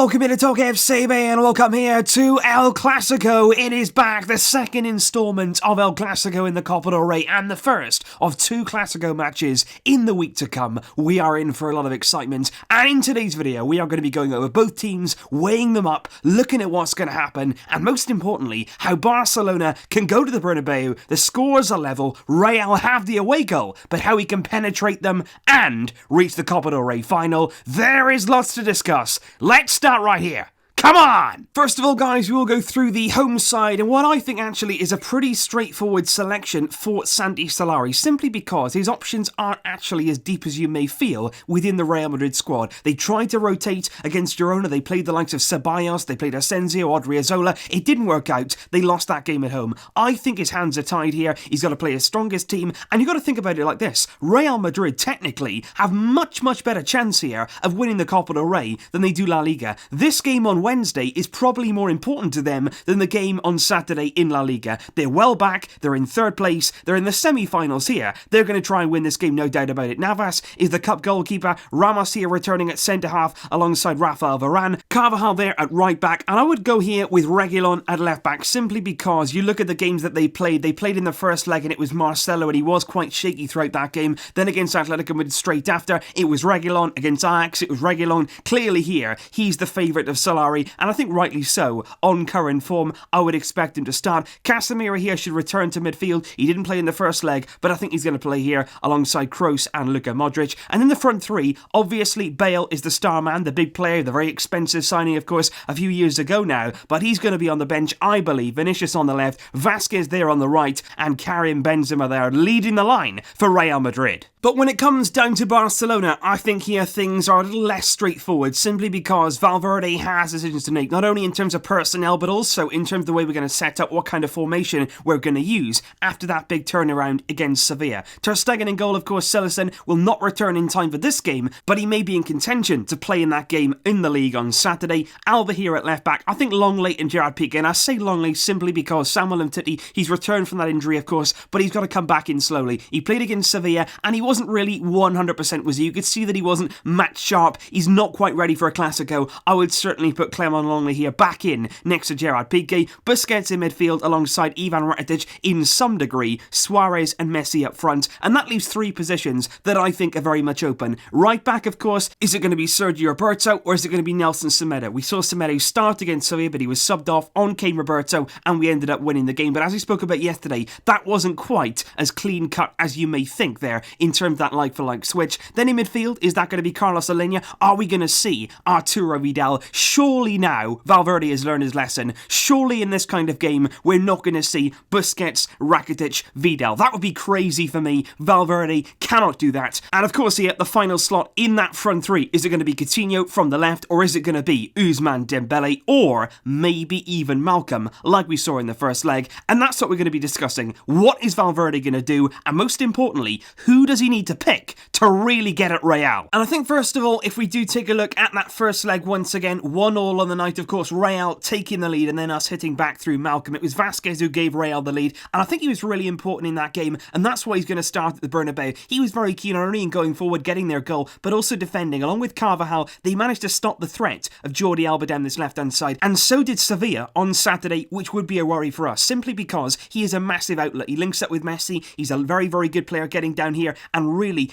Welcome here to TalkFCB and welcome here to El Clasico. It is back, the second installment of El Clasico in the Copa del Rey and the first of two Clasico matches in the week to come. We are in for a lot of excitement, and in today's video we are going to be going over both teams, weighing them up, looking at what's going to happen, and most importantly, how Barcelona can go to the Bernabeu, the scores are level, Real have the away goal, but how he can penetrate them and reach the Copa del Rey final. There is lots to discuss. Let's start right here. Come on! First of all, guys, we will go through the home side and what I think actually is a pretty straightforward selection for Santi Solari, simply because his options aren't actually as deep as you may feel within the Real Madrid squad. They tried to rotate against Girona, they played the likes of Ceballos, they played Asensio, Odriozola. It didn't work out, they lost that game at home. I think his hands are tied here, he's got to play his strongest team, and you've got to think about it like this. Real Madrid technically have much better chance here of winning the Copa del Rey than they do La Liga. This game on Wednesday is probably more important to them than the game on Saturday in La Liga. They're well back, they're in third place, they're in the semi-finals here. They're going to try and win this game, no doubt about it. Navas is the cup goalkeeper, Ramos here returning at centre-half alongside Rafael Varane, Carvajal there at right-back, and I would go here with Reguilon at left-back simply because you look at the games that they played in the first leg and it was Marcelo and he was quite shaky throughout that game. Then against Atletico Madrid straight after, it was Reguilon. Against Ajax, it was Reguilon. Clearly here, he's the favourite of Solari, and I think rightly so. On current form, I would expect him to start. Casemiro here should return to midfield. He didn't play in the first leg, but I think he's going to play here alongside Kroos and Luka Modric. And in the front three, obviously Bale is the star man, the big player, the very expensive signing, of course, a few years ago now, but he's going to be on the bench, I believe. Vinicius on the left, Vasquez there on the right, and Karim Benzema there leading the line for Real Madrid. But when it comes down to Barcelona, I think here things are a little less straightforward, simply because Valverde has decisions to make, not only in terms of personnel, but also in terms of the way we're going to set up, what kind of formation we're going to use after that big turnaround against Sevilla. Ter Stegen in goal, of course. Cillessen will not return in time for this game, but he may be in contention to play in that game in the league on Saturday. Alba here at left back. I think Longley and Gerard Piqué, and I say Longley simply because Samuel Umtiti, he's returned from that injury, of course, but he's got to come back in slowly. He played against Sevilla, and he wasn't really 100%, was he? You could see that he wasn't match sharp. He's not quite ready for a Clasico. I would certainly put Clement Longley here back in next to Gerard Piqué. Busquets in midfield alongside Ivan Rakitic in some degree. Suarez and Messi up front. And that leaves three positions that I think are very much open. Right back, of course, is it going to be Sergio Roberto or is it going to be Nelson Semedo? We saw Semedo start against Sevilla, but he was subbed off. On came Roberto and we ended up winning the game. But as we spoke about yesterday, that wasn't quite as clean cut as you may think there in terms of that like-for-like switch. Then in midfield, is that going to be Carlos Alenia? Are we going to see Arturo Vidal? Surely now Valverde has learned his lesson. Surely in this kind of game we're not going to see Busquets, Rakitic, Vidal. That would be crazy for me. Valverde cannot do that. And of course here, the final slot in that front three, is it going to be Coutinho from the left, or is it going to be Ousmane Dembele, or maybe even Malcolm like we saw in the first leg? And that's what we're going to be discussing. What is Valverde going to do? And most importantly, who does he need to pick to really get at Real? And I think first of all, if we do take a look at that first leg once again, 1-1 on the night, of course, Real taking the lead and then us hitting back through Malcolm. It was Vasquez who gave Real the lead, and I think he was really important in that game, and that's why he's going to start at the Bernabeu. He was very keen on only in going forward, getting their goal, but also defending. Along with Carvajal, they managed to stop the threat of Jordi Alba down this left-hand side, and so did Sevilla on Saturday, which would be a worry for us, simply because he is a massive outlet. He links up with Messi, he's a very good player getting down here and really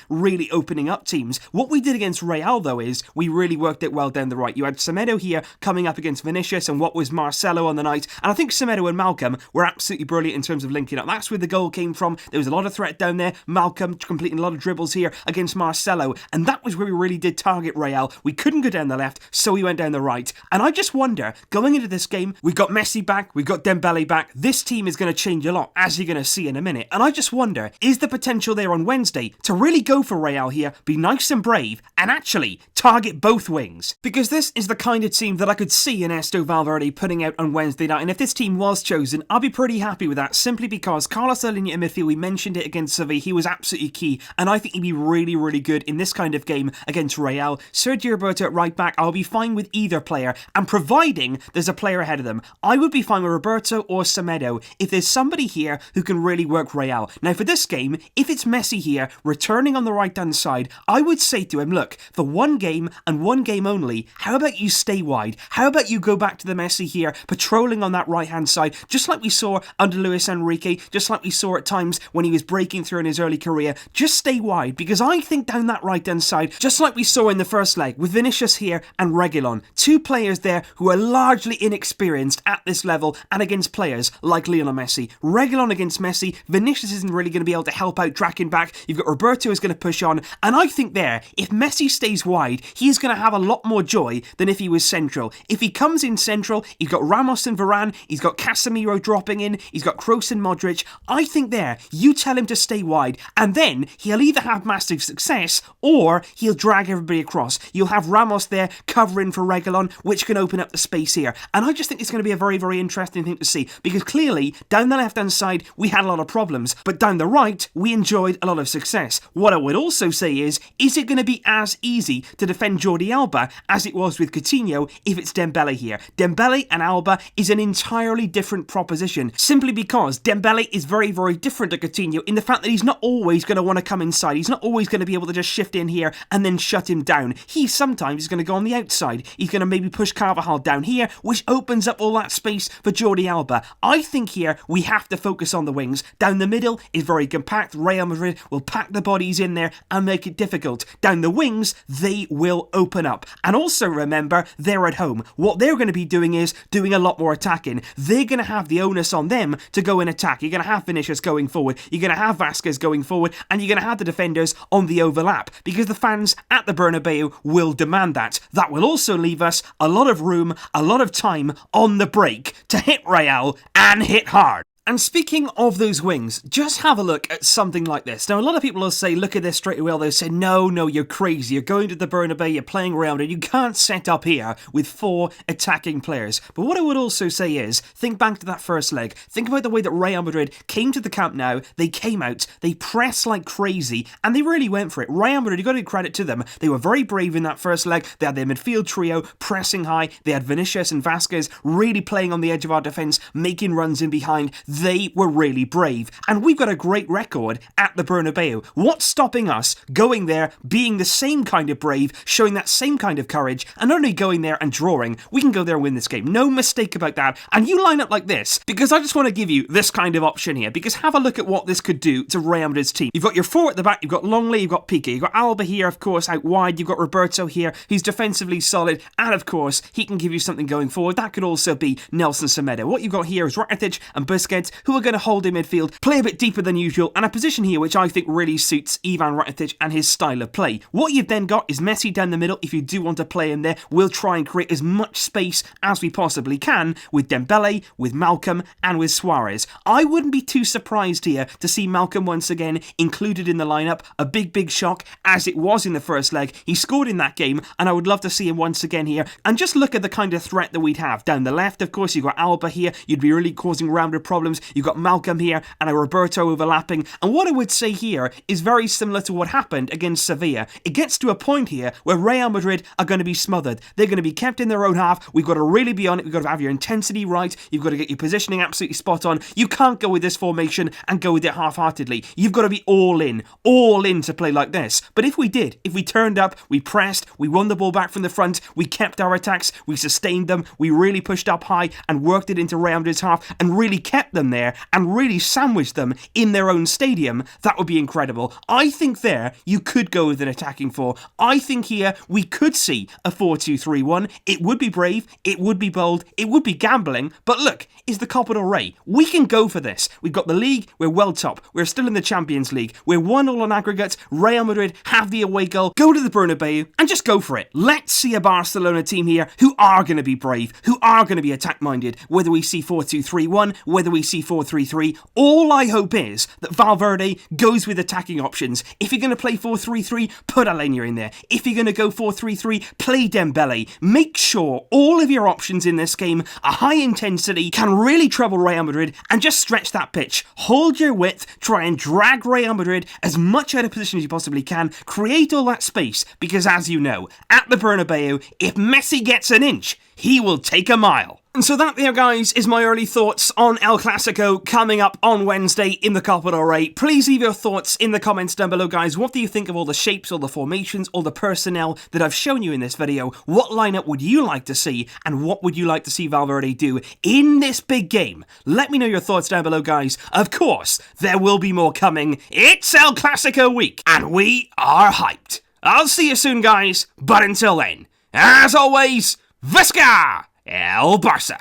opening up teams. What we did against Real, though, is we really worked it well down the right. You had Semedo here coming up against Vinicius and what was Marcelo on the night, and I think Semedo and Malcolm were absolutely brilliant in terms of linking up. That's where the goal came from. There was a lot of threat down there. Malcolm completing a lot of dribbles here against Marcelo, and that was where we really did target Real. We couldn't go down the left, so we went down the right. And I just wonder, going into this game, we've got Messi back, we've got Dembele back. This team is going to change a lot, as you're going to see in a minute. And I just wonder, is the potential there on Wednesday to really go for Real here, be nice and brave, and actually target both wings? Because this is the kind of team that I could see Ernesto Valverde putting out on Wednesday night, and if this team was chosen, I'll be pretty happy with that, simply because Carlos Alenia in midfield, we mentioned it against Sevilla, he was absolutely key, and I think he'd be really good in this kind of game against Real. Sergio Roberto at right back, I'll be fine with either player, and providing there's a player ahead of them, I would be fine with Roberto or Semedo if there's somebody here who can really work Real. Now for this game, if it's Messi here, returning on the right hand side, I would say to him, look, for one game and one game only, how about you stay wide? wide? How about you go back to the Messi here, patrolling on that right-hand side, just like we saw under Luis Enrique, just like we saw at times when he was breaking through in his early career. Just stay wide, because I think down that right-hand side, just like we saw in the first leg, with Vinicius here and Reguilon, two players there who are largely inexperienced at this level and against players like Lionel Messi. Reguilon against Messi, Vinicius isn't really going to be able to help out tracking back. You've got Roberto who's going to push on, and I think there, if Messi stays wide, he's going to have a lot more joy than if he was central. If he comes in central, he's got Ramos and Varane, he's got Casemiro dropping in, he's got Kroos and Modric. I think there, you tell him to stay wide, and then he'll either have massive success, or he'll drag everybody across. You'll have Ramos there covering for Reguilon, which can open up the space here. And I just think it's going to be a very, very interesting thing to see, because clearly, down the left-hand side, we had a lot of problems, but down the right, we enjoyed a lot of success. What I would also say is it going to be as easy to defend Jordi Alba as it was with Coutinho if it's Dembele here? Dembele and Alba is an entirely different proposition, simply because Dembele is very, very different to Coutinho in the fact that he's not always going to want to come inside. He's not always going to be able to just shift in here and then shut him down. He sometimes is going to go on the outside. He's going to maybe push Carvajal down here, which opens up all that space for Jordi Alba. I think here we have to focus on the wings. Down the middle is very compact. Real Madrid will pack the bodies in there and make it difficult. Down the wings, they will open up. And also remember, they're at home. What they're going to be doing is doing a lot more attacking. They're going to have the onus on them to go and attack. You're going to have Vinicius going forward. You're going to have Vasquez going forward. And you're going to have the defenders on the overlap, because the fans at the Bernabeu will demand that. That will also leave us a lot of room, a lot of time on the break to hit Real and hit hard. And speaking of those wings, just have a look at something like this. Now, a lot of people will say, look at this straight away. They'll say, no, you're crazy. You're going to the Bernabeu, you're playing around, and you can't set up here with 4 attacking players. But what I would also say is, think back to that first leg. Think about the way that Real Madrid came to the Camp Nou. They came out, they pressed like crazy, and they really went for it. Real Madrid, you've got to give credit to them. They were very brave in that first leg. They had their midfield trio pressing high. They had Vinicius and Vasquez really playing on the edge of our defence, making runs in behind. They were really brave, and we've got a great record at the Bernabeu. What's stopping us going there, being the same kind of brave, showing that same kind of courage, and not only going there and drawing? We can go there and win this game, no mistake about that. And you line up like this, because I just want to give you this kind of option here, because have a look at what this could do to Real Madrid's team. You've got your 4 at the back, you've got Longley, you've got Piqué, you've got Alba here, of course, out wide, you've got Roberto here, who's defensively solid, and of course, he can give you something going forward. That could also be Nelson Semedo. What you've got here is Rakitic and Busquets, who are going to hold in midfield, play a bit deeper than usual, and a position here which I think really suits Ivan Rakitic and his style of play. What you've then got is Messi down the middle. If you do want to play him there, we'll try and create as much space as we possibly can with Dembele, with Malcolm, and with Suarez. I wouldn't be too surprised here to see Malcolm once again included in the lineup. A big shock, as it was in the first leg. He scored in that game, and I would love to see him once again here. And just look at the kind of threat that we'd have. Down the left, of course, you've got Alba here. You'd be really causing rounded problems. You've got Malcolm here and a Roberto overlapping. And what I would say here is very similar to what happened against Sevilla. It gets to a point here where Real Madrid are going to be smothered. They're going to be kept in their own half. We've got to really be on it. We've got to have your intensity right. You've got to get your positioning absolutely spot on. You can't go with this formation and go with it half-heartedly. You've got to be all in to play like this. But if we did, if we turned up, we pressed, we won the ball back from the front, we kept our attacks, we sustained them, we really pushed up high and worked it into Real Madrid's half and really kept them there and really sandwiched them in their own stadium, that would be incredible. I think there you could go with an attacking 4. I think here we could see a 4-2-3-1. It would be brave, it would be bold, it would be gambling, but look, it's the Copa del Rey. We can go for this. We've got the league, we're well top, we're still in the Champions League, we're 1-1 on aggregate. Real Madrid have the away goal, go to the Bernabeu and just go for it. Let's see a Barcelona team here who are going to be brave, who are going to be attack-minded, whether we see 4-2-3-1, whether we see 4-3-3. All I hope is that Valverde goes with attacking options. If you're going to play 4-3-3, put Alenia in there. If you're going to go 4-3-3, play Dembele. Make sure all of your options in this game are high intensity, can really trouble Real Madrid, and just stretch that pitch. Hold your width, try and drag Real Madrid as much out of position as you possibly can, create all that space, because as you know, at the Bernabeu, if Messi gets an inch, he will take a mile. And so that there, guys, is my early thoughts on El Clasico coming up on Wednesday in the Copa del Rey. Please leave your thoughts in the comments down below, guys. What do you think of all the shapes, all the formations, all the personnel that I've shown you in this video? What lineup would you like to see, and what would you like to see Valverde do in this big game? Let me know your thoughts down below, guys. Of course, there will be more coming. It's El Clasico week, and we are hyped. I'll see you soon, guys, but until then, as always, Visca! El Barça!